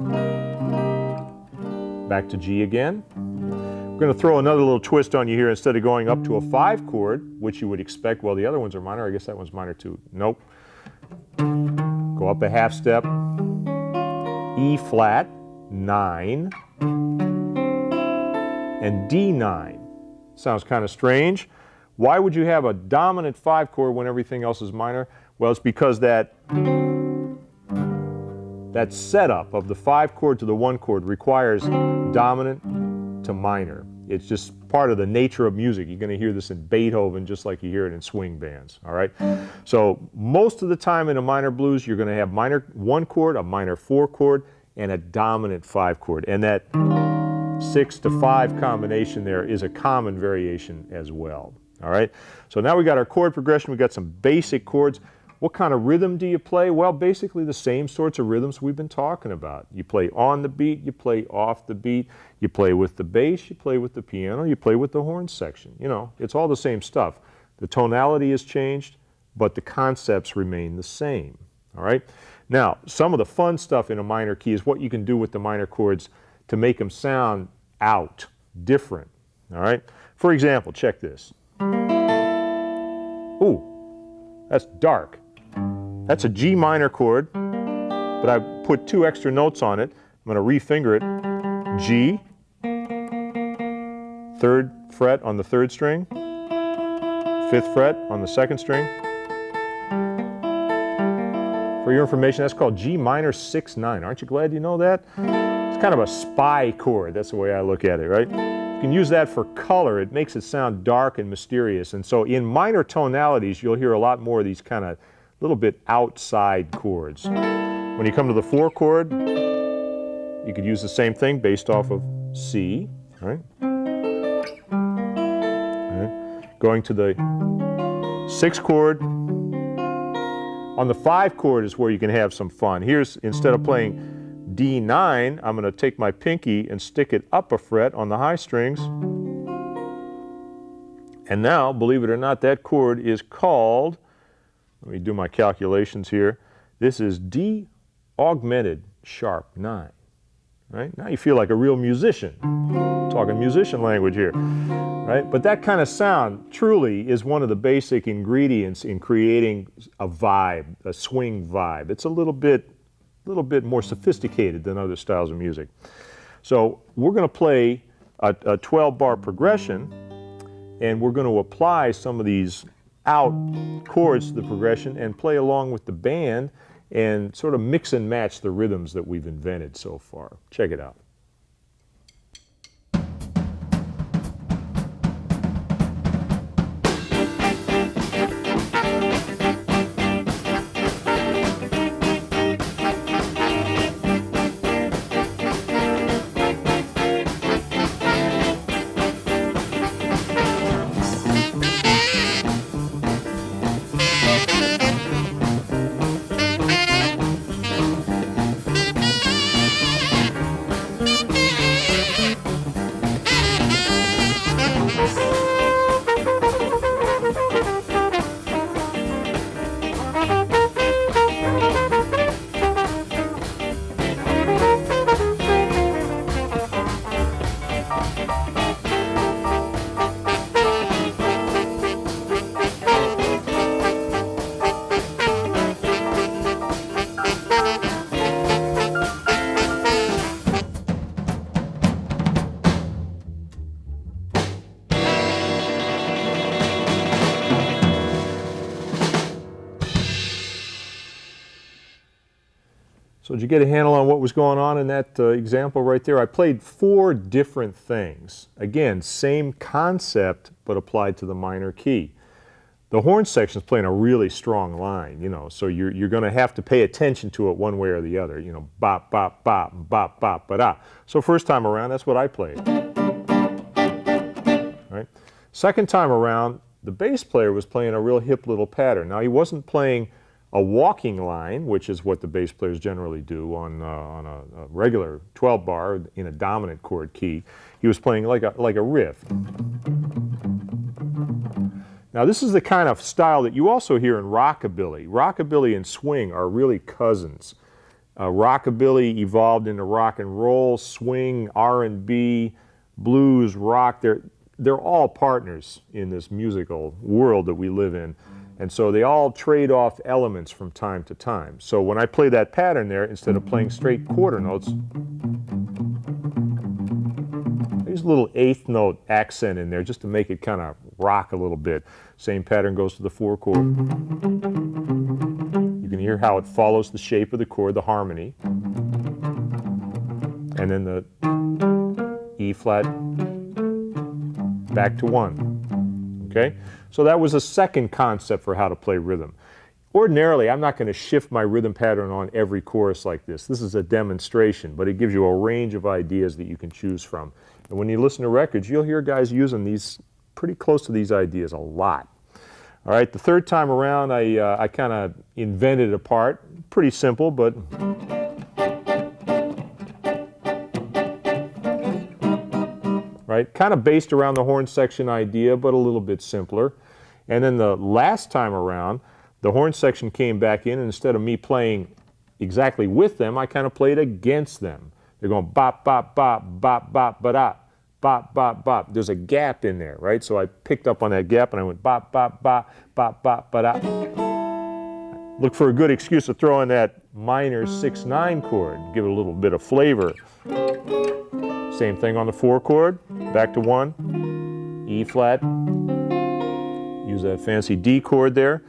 Back to G again. We're going to throw another little twist on you here. Instead of going up to a 5 chord, which you would expect, well, the other ones are minor. I guess that one's minor too. Nope. Go up a half step. E flat, 9. And D9. Sounds kind of strange. Why would you have a dominant 5 chord when everything else is minor? Well, it's because that setup of the 5 chord to the 1 chord requires dominant to minor. It's just part of the nature of music. You're going to hear this in Beethoven just like you hear it in swing bands, all right? So most of the time in a minor blues, you're going to have minor 1 chord, a minor 4 chord, and a dominant 5 chord. And that 6 to 5 combination there is a common variation as well. All right, so now we got our chord progression. We got some basic chords. What kind of rhythm do you play? Well, basically the same sorts of rhythms we've been talking about. You play on the beat, you play off the beat, you play with the bass, you play with the piano, you play with the horn section. You know, it's all the same stuff. The tonality has changed, but the concepts remain the same. All right. Now, some of the fun stuff in a minor key is what you can do with the minor chords to make them sound out, different. All right. For example, check this. Ooh, that's dark. That's a G minor chord, but I put 2 extra notes on it. I'm going to refinger it. G, 3rd fret on the 3rd string, 5th fret on the 2nd string. For your information, that's called G minor 6-9. Aren't you glad you know that? It's kind of a spy chord. That's the way I look at it, right? You can use that for color. It makes it sound dark and mysterious. And so in minor tonalities, you'll hear a lot more of these kind of little bit outside chords. When you come to the 4 chord, you could use the same thing based off of C, right? Going to the 6 chord. On the 5 chord is where you can have some fun. Here's, instead of playing D9, I'm going to take my pinky and stick it up a fret on the high strings. And now, believe it or not, that chord is called, let me do my calculations here, this is D augmented sharp 9. Right? Now you feel like a real musician. Talking musician language here. Right? But that kind of sound truly is one of the basic ingredients in creating a vibe, a swing vibe. It's a little bit more sophisticated than other styles of music. So we're going to play a 12-bar progression, and we're going to apply some of these out chords to the progression and play along with the band and sort of mix and match the rhythms that we've invented so far. Check it out. So did you get a handle on what was going on in that example right there? I played 4 different things. Again, same concept, but applied to the minor key. The horn section is playing a really strong line, you know, so you're going to have to pay attention to it one way or the other, you know, bop, bop, bop, bop, bop, ba-da. So first time around, that's what I played. Right? Second time around, the bass player was playing a real hip little pattern. Now, he wasn't playing a walking line, which is what the bass players generally do on a regular 12-bar in a dominant chord key. He was playing like a riff. Now, this is the kind of style that you also hear in rockabilly. Rockabilly and swing are really cousins. Rockabilly evolved into rock and roll, swing, R&B, blues, rock. They're all partners in this musical world that we live in. And so they all trade off elements from time to time. So when I play that pattern there, instead of playing straight quarter notes, there's a little eighth note accent in there just to make it kind of rock a little bit. Same pattern goes to the 4 chord. You can hear how it follows the shape of the chord, the harmony. And then the E flat back to 1. Okay? So that was a second concept for how to play rhythm. Ordinarily, I'm not going to shift my rhythm pattern on every chorus like this. This is a demonstration, but it gives you a range of ideas that you can choose from. And when you listen to records, you'll hear guys using these pretty close to these ideas a lot. All right, the third time around, I kind of invented a part. Pretty simple, but right, kind of based around the horn section idea, but a little bit simpler. And then the last time around, the horn section came back in, and instead of me playing exactly with them, I kind of played against them. They're going bop, bop, bop, bop, bop, ba-da, bop, bop, bop. There's a gap in there, right? So I picked up on that gap, and I went bop, bop, bop, bop, bop, ba-da. Look for a good excuse to throw in that minor 6/9 chord, give it a little bit of flavor. Same thing on the 4 chord, back to 1, E flat, use that fancy D chord there.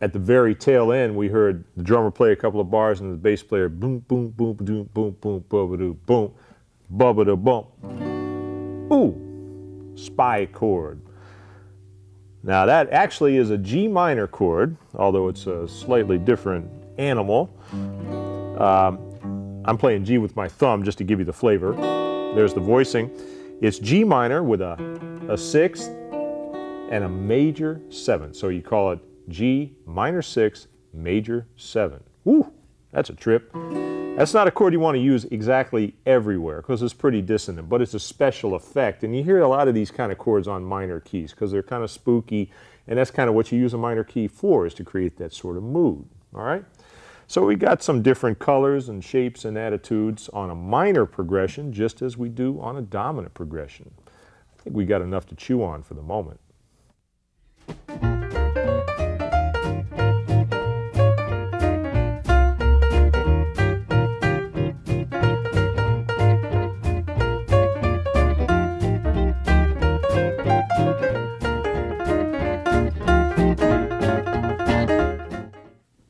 At the very tail end, we heard the drummer play a couple of bars and the bass player boom, boom, boom, boom, boom, boom, boom, boom, boom, boom. Ooh, spy chord. Now that actually is a G minor chord, although it's a slightly different animal. I'm playing G with my thumb just to give you the flavor. There's the voicing. It's G minor with a 6th and a major 7. So you call it G minor 6, major 7. Woo, that's a trip. That's not a chord you want to use exactly everywhere because it's pretty dissonant, but it's a special effect. And you hear a lot of these kind of chords on minor keys because they're kind of spooky, and that's kind of what you use a minor key for, is to create that sort of mood. All right? So we got some different colors and shapes and attitudes on a minor progression, just as we do on a dominant progression. I think we got enough to chew on for the moment.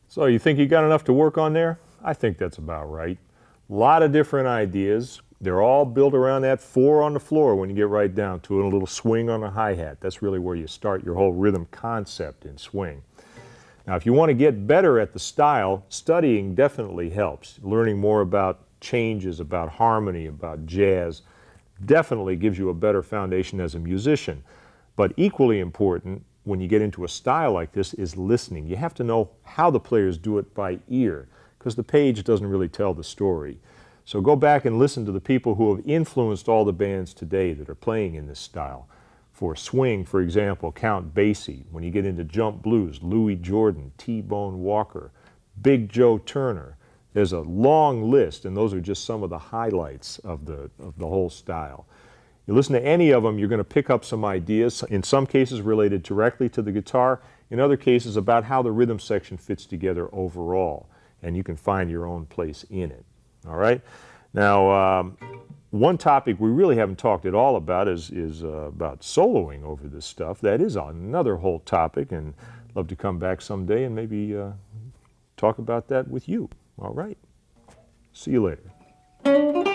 So you think you got enough to work on there? I think that's about right. A lot of different ideas. They're all built around that 4 on the floor when you get right down to it, and a little swing on the hi-hat. That's really where you start your whole rhythm concept in swing. Now, if you want to get better at the style, studying definitely helps. Learning more about changes, about harmony, about jazz, definitely gives you a better foundation as a musician. But equally important, when you get into a style like this, is listening. You have to know how the players do it by ear, because the page doesn't really tell the story. So go back and listen to the people who have influenced all the bands today that are playing in this style. For swing, for example, Count Basie. When you get into jump blues, Louis Jordan, T-Bone Walker, Big Joe Turner. There's a long list, and those are just some of the highlights of the whole style. You listen to any of them, you're going to pick up some ideas, in some cases related directly to the guitar, in other cases about how the rhythm section fits together overall, and you can find your own place in it. All right? Now, one topic we really haven't talked at all about is about soloing over this stuff. That is another whole topic, and I'd love to come back someday and maybe talk about that with you. All right? See you later.